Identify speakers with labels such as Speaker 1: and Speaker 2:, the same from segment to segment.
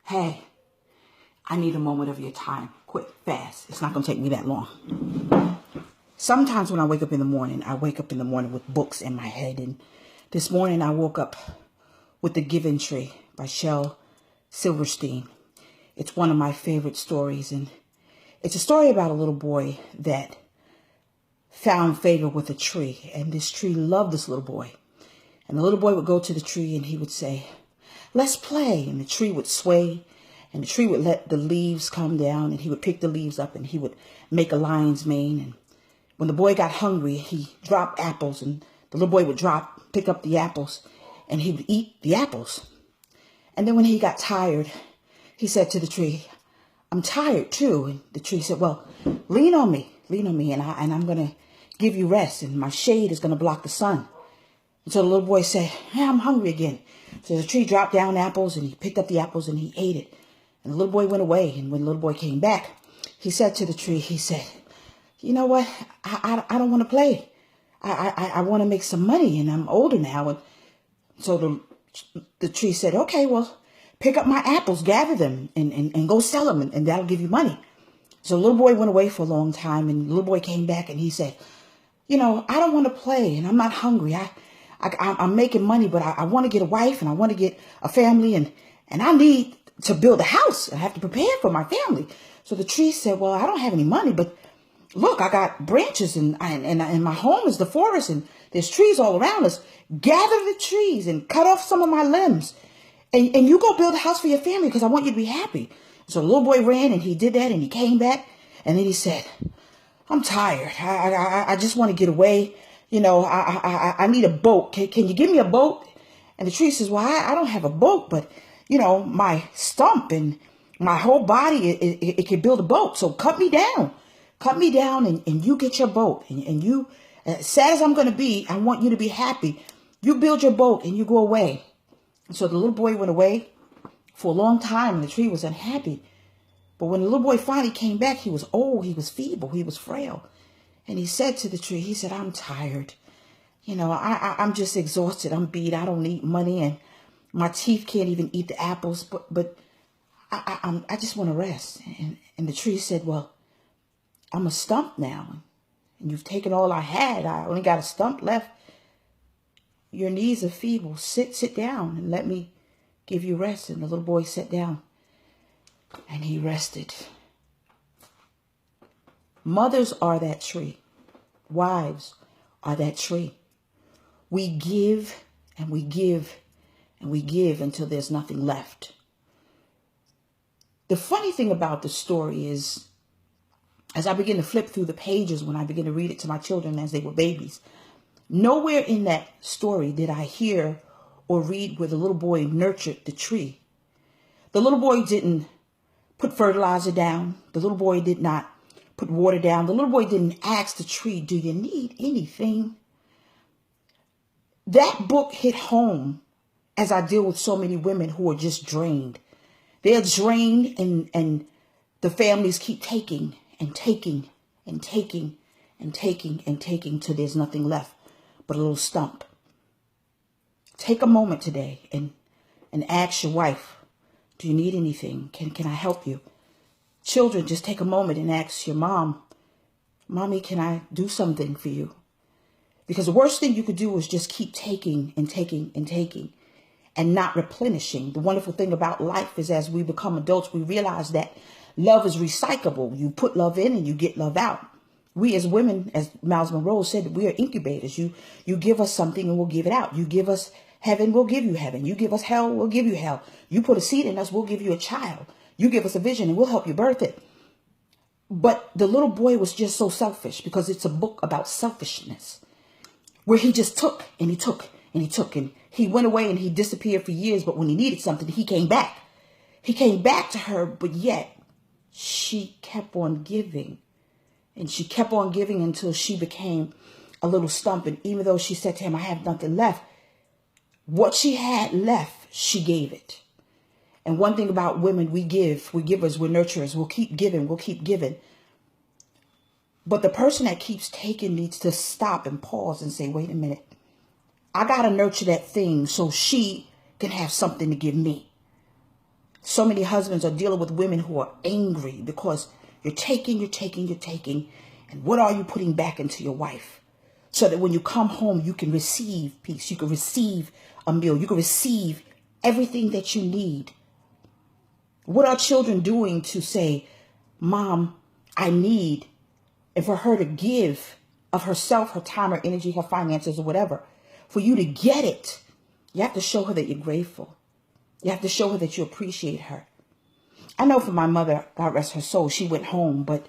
Speaker 1: Hey, I need a moment of your time. Quick, fast. It's not going to take me that long. Sometimes when I wake up in the morning, with books in my head. And this morning I woke up with The Giving Tree by Shel Silverstein. It's one of my favorite stories. And it's a story about a little boy that found favor with a tree. And this tree loved this little boy. And the little boy would go to the tree and he would say, "Let's play." And the tree would sway and the tree would let the leaves come down and he would pick the leaves up and he would make a lion's mane. And when the boy got hungry, he dropped apples and the little boy would pick up the apples and he would eat the apples. And then when he got tired, he said to the tree, "I'm tired too." And the tree said, "Well, lean on me, and I'm going to give you rest and my shade is going to block the sun." And so the little boy said, "Hey, I'm hungry again." So the tree dropped down apples and he picked up the apples and he ate it. And the little boy went away. And when the little boy came back, he said to the tree, he said, "You know what? I don't want to play. I want to make some money and I'm older now." And so the tree said, "Okay, well, pick up my apples, gather them and go sell them and that'll give you money." So the little boy went away for a long time and the little boy came back and he said, "You know, I don't want to play and I'm not hungry. I'm making money, but I want to get a wife and I want to get a family and I need to build a house. I have to prepare for my family." So the tree said, "Well, I don't have any money, but look, I got branches and my home is the forest and there's trees all around us. Gather the trees and cut off some of my limbs and you go build a house for your family because I want you to be happy." So the little boy ran and he did that and he came back and then he said, "I'm tired. I just want to get away. You know, I need a boat. Can you give me a boat?" And the tree says, "Well, I don't have a boat, but, you know, my stump and my whole body, it can build a boat. So cut me down and you get your boat. And you, as sad as I'm going to be, I want you to be happy. You build your boat and you go away." And so the little boy went away for a long time and the tree was unhappy. But when the little boy finally came back, he was old, he was feeble, he was frail. And he said to the tree, he said, "I'm tired. You know, I'm just exhausted. I'm beat. I don't need money and my teeth can't even eat the apples. But I just want to rest." And the tree said, "Well, I'm a stump now. And you've taken all I had. I only got a stump left. Your knees are feeble. Sit down and let me give you rest." And the little boy sat down and he rested. Mothers are that tree. Wives are that tree. We give and we give and we give until there's nothing left. The funny thing about the story is, as I begin to flip through the pages when I begin to read it to my children as they were babies, nowhere in that story did I hear or read where the little boy nurtured the tree. The little boy didn't put fertilizer down. The little boy did not put water down. The little boy didn't ask the tree, "Do you need anything?" That book hit home as I deal with so many women who are just drained. They're drained and the families keep taking and taking and taking and taking and taking till there's nothing left but a little stump. Take a moment today and ask your wife, "Do you need anything? Can I help you?" Children, just take a moment and ask your mom, "Mommy, can I do something for you?" Because the worst thing you could do is just keep taking and taking and taking and not replenishing. The wonderful thing about life is as we become adults, we realize that love is recyclable. You put love in and you get love out. We as women, as Miles Monroe said, we are incubators. You give us something and we'll give it out. You give us heaven, we'll give you heaven. You give us hell, we'll give you hell. You put a seed in us, we'll give you a child. You give us a vision and we'll help you birth it. But the little boy was just so selfish because it's a book about selfishness where he just took and he took and he took and he went away and he disappeared for years. But when he needed something, he came back. He came back to her, but yet she kept on giving and she kept on giving until she became a little stump. And even though she said to him, "I have nothing left," what she had left, she gave it. And one thing about women, we're givers, we're nurturers. We'll keep giving, we'll keep giving. But the person that keeps taking needs to stop and pause and say, "Wait a minute. I got to nurture that thing so she can have something to give me." So many husbands are dealing with women who are angry because you're taking. And what are you putting back into your wife? So that when you come home, you can receive peace. You can receive a meal. You can receive everything that you need. What are children doing to say, Mom, I need, and for her to give of herself, her time, her energy, her finances, or whatever, for you to get it, you have to show her that you're grateful. You have to show her that you appreciate her. I know for my mother, God rest her soul, she went home, but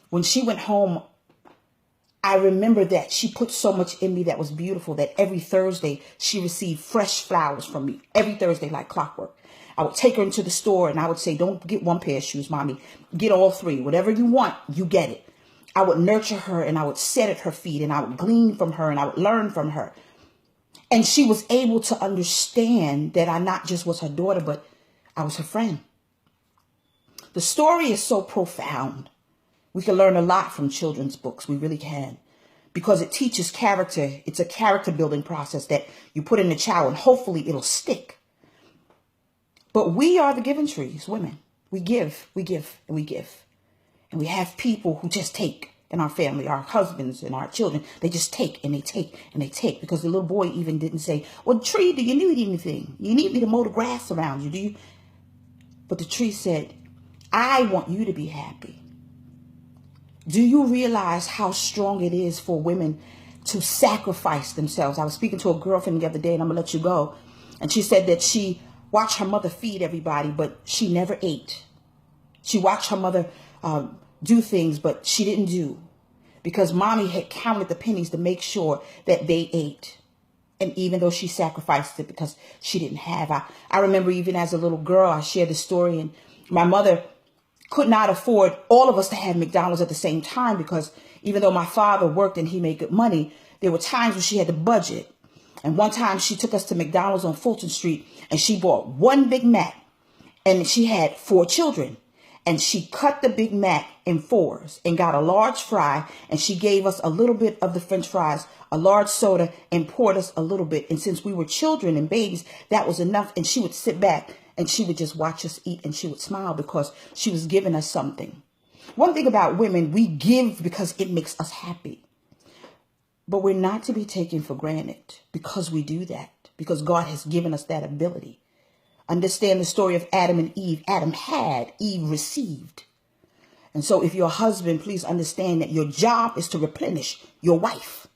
Speaker 1: when she went home, I remember that she put so much in me that was beautiful that every Thursday she received fresh flowers from me. Every Thursday, like clockwork. I would take her into the store and I would say, don't get one pair of shoes, Mommy. Get all three. Whatever you want, you get it. I would nurture her and I would sit at her feet and I would glean from her and I would learn from her. And she was able to understand that I not just was her daughter, but I was her friend. The story is so profound. We can learn a lot from children's books. We really can. Because it teaches character. It's a character building process that you put in a child and hopefully it'll stick. But we are the giving trees, women. We give, and we give. And we have people who just take in our family, our husbands and our children. They just take and they take and they take. Because the little boy even didn't say, well, tree, do you need anything? You need me to mow the grass around you, do you? But the tree said, I want you to be happy. Do you realize how strong it is for women to sacrifice themselves? I was speaking to a girlfriend the other day, and I'm going to let you go. And she said that she watched her mother feed everybody, but she never ate. She watched her mother do things, but she didn't do. Because Mommy had counted the pennies to make sure that they ate. And even though she sacrificed it because she didn't have. I remember even as a little girl, I shared the story, and my mother could not afford all of us to have McDonald's at the same time because even though my father worked and he made good money, there were times when she had to budget. And one time she took us to McDonald's on Fulton Street and she bought one Big Mac and she had 4 children and she cut the Big Mac in 4s and got a large fry and she gave us a little bit of the French fries, a large soda and poured us a little bit. And since we were children and babies, that was enough. And she would sit back and she would just watch us eat and she would smile because she was giving us something. One thing about women, we give because it makes us happy. But we're not to be taken for granted because we do that, because God has given us that ability. Understand the story of Adam and Eve. Adam had, Eve received. And so if you're a husband, please understand that your job is to replenish your wife.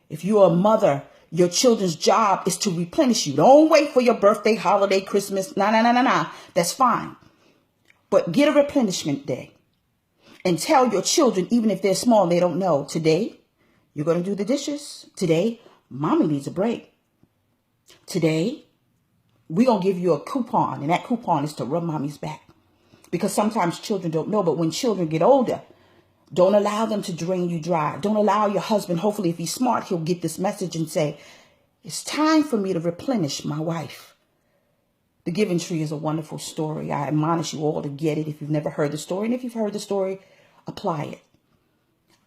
Speaker 1: If you're a mother, your children's job is to replenish you. Don't wait for your birthday, holiday, Christmas. Nah. That's fine. But get a replenishment day and tell your children, even if they're small, they don't know. Today, you're going to do the dishes. Today, Mommy needs a break. Today, we're going to give you a coupon. And that coupon is to rub Mommy's back. Because sometimes children don't know. But when children get older, don't allow them to drain you dry. Don't allow your husband, hopefully if he's smart, he'll get this message and say, it's time for me to replenish my wife. The Giving Tree is a wonderful story. I admonish you all to get it if you've never heard the story. And if you've heard the story, apply it.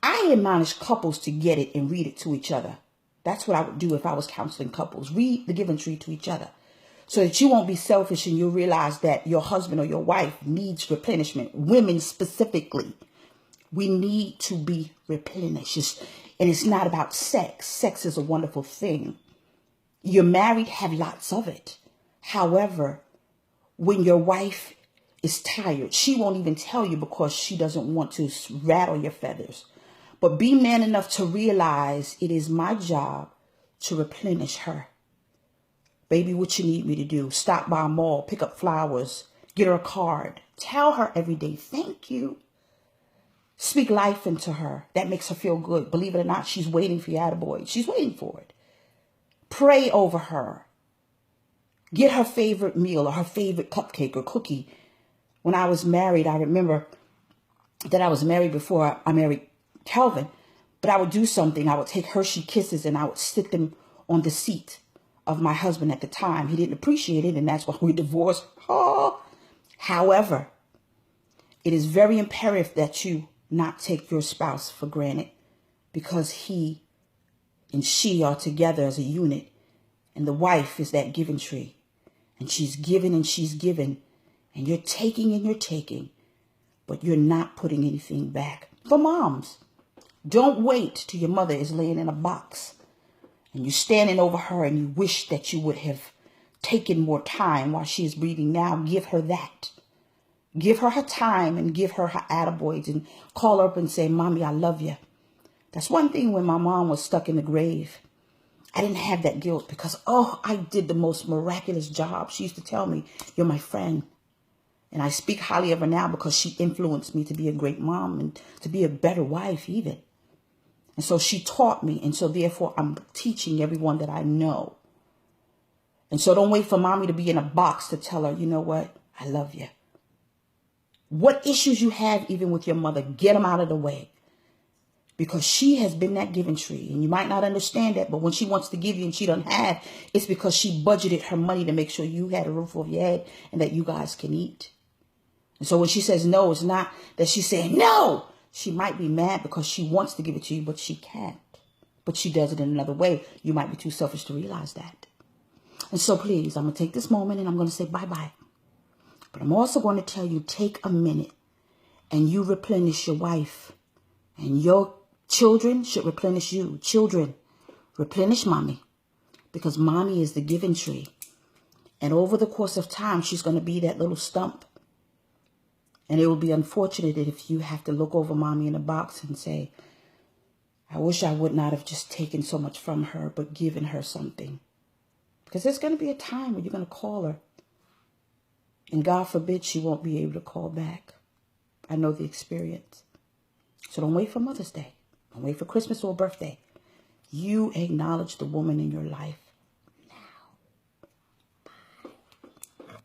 Speaker 1: I admonish couples to get it and read it to each other. That's what I would do if I was counseling couples. Read The Giving Tree to each other so that you won't be selfish and you'll realize that your husband or your wife needs replenishment. Women specifically. We need to be replenished. And it's not about sex. Sex is a wonderful thing. You're married, have lots of it. However, when your wife is tired, she won't even tell you because she doesn't want to rattle your feathers. But be man enough to realize it is my job to replenish her. Baby, what you need me to do? Stop by a mall, pick up flowers, get her a card. Tell her every day, thank you. Speak life into her. That makes her feel good. Believe it or not, she's waiting for you, attaboy. She's waiting for it. Pray over her. Get her favorite meal or her favorite cupcake or cookie. When I was married, I remember that I was married before I married Calvin. But I would do something. I would take Hershey Kisses and I would stick them on the seat of my husband at the time. He didn't appreciate it, and that's why we divorced. Oh. However, it is very imperative that you not take your spouse for granted because he and she are together as a unit. And the wife is that giving tree. And she's given and she's given. And you're taking and you're taking, but you're not putting anything back. For moms, don't wait till your mother is laying in a box and you're standing over her and you wish that you would have taken more time while she is breathing. Now give her that. Give her time and give her her attaboys and call her up and say, Mommy, I love you. That's one thing when my mom was stuck in the grave. I didn't have that guilt because, I did the most miraculous job. She used to tell me, you're my friend. And I speak highly of her now because she influenced me to be a great mom and to be a better wife even. And so she taught me. And so therefore I'm teaching everyone that I know. And so don't wait for mommy to be in a box to tell her, you know what? I love you. What issues you have even with your mother, get them out of the way. Because she has been that giving tree. And you might not understand that, but when she wants to give you and she doesn't have, it's because she budgeted her money to make sure you had a roof over your head and that you guys can eat. And so when she says no, it's not that she's saying no. She might be mad because she wants to give it to you, but she can't. But she does it in another way. You might be too selfish to realize that. And so please, I'm going to take this moment and I'm going to say bye-bye. But I'm also going to tell you, take a minute and you replenish your wife. And your children should replenish you. Children, replenish mommy. Because mommy is the giving tree. And over the course of time, she's going to be that little stump. And it will be unfortunate if you have to look over mommy in a box and say, I wish I would not have just taken so much from her, but given her something. Because there's going to be a time when you're going to call her. And God forbid she won't be able to call back. I know the experience. So don't wait for Mother's Day. Don't wait for Christmas or birthday. You acknowledge the woman in your life.